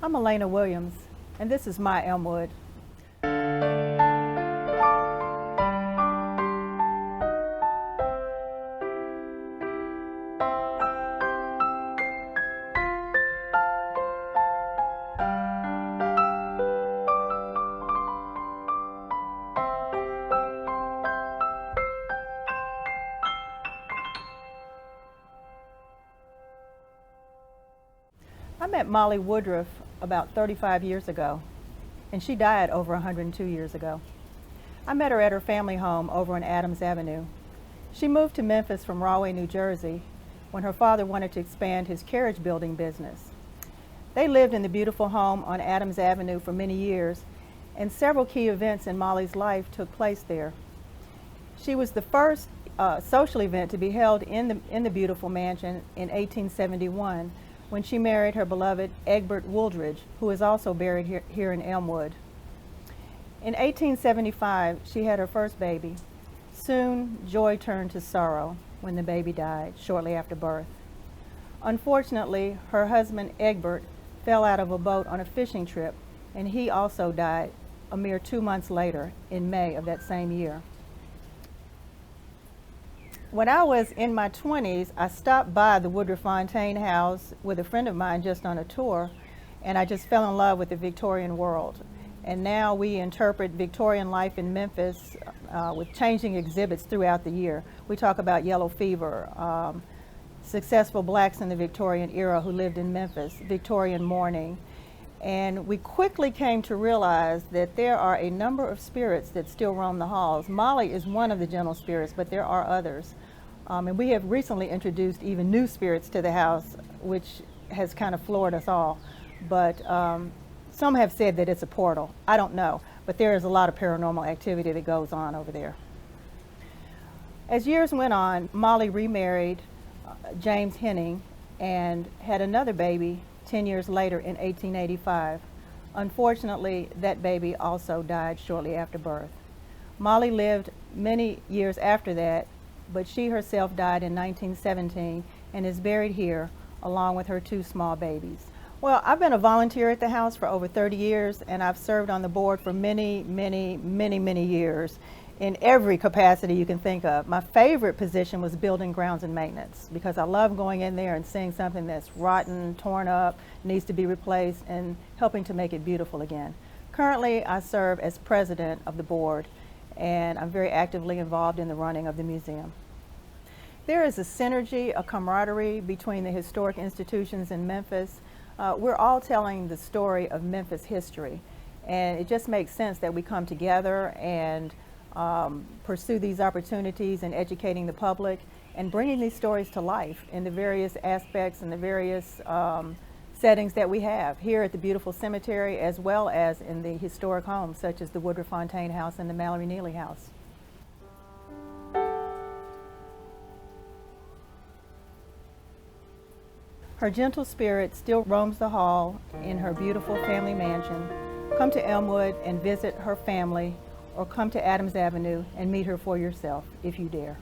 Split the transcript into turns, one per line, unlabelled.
I'm Elena Williams, and this is my Elmwood. I met Mollie Woodruff about 35 years ago, and she died over 102 years ago. I met her at her family home over on Adams Avenue. She moved to Memphis from Rahway, New Jersey, when her father wanted to expand his carriage building business. They lived in the beautiful home on Adams Avenue for many years, and several key events in Mollie's life took place there. She was the first social event to be held in the beautiful mansion in 1871, when she married her beloved Egbert Woodruff, who is also buried here in Elmwood. In 1875, she had her first baby. Soon, joy turned to sorrow when the baby died shortly after birth. Unfortunately, her husband Egbert fell out of a boat on a fishing trip, and he also died a mere 2 months later in May of that same year. When I was in my 20s, I stopped by the Woodruff house with a friend of mine just on a tour, and I just fell in love with the Victorian world. And now we interpret Victorian life in Memphis with changing exhibits throughout the year. We talk about yellow fever, successful blacks in the Victorian era who lived in Memphis, Victorian mourning. And we quickly came to realize that there are a number of spirits that still roam the halls. Mollie is one of the gentle spirits, but there are others. And we have recently introduced even new spirits to the house, which has kind of floored us all. But some have said that it's a portal. I don't know, but there is a lot of paranormal activity that goes on over there. As years went on, Mollie remarried James Henning and had another baby 10 years later in 1885. Unfortunately, that baby also died shortly after birth. Mollie lived many years after that, but she herself died in 1917 and is buried here along with her 2 small babies. Well, I've been a volunteer at the house for over 30 years, and I've served on the board for many years in every capacity you can think of. My favorite position was building grounds and maintenance, because I love going in there and seeing something that's rotten, torn up, needs to be replaced, and helping to make it beautiful again. Currently, I serve as president of the board, and I'm very actively involved in the running of the museum. There is a synergy, a camaraderie between the historic institutions in Memphis. We're all telling the story of Memphis history, and it just makes sense that we come together and pursue these opportunities in educating the public and bringing these stories to life in the various aspects and the various settings that we have here at the beautiful cemetery, as well as in the historic homes such as the Woodruff house and the Mallory Neely house. Her gentle spirit still roams the hall in her beautiful family mansion. Come to Elmwood and visit her family, or come to Adams Avenue and meet her for yourself if you dare.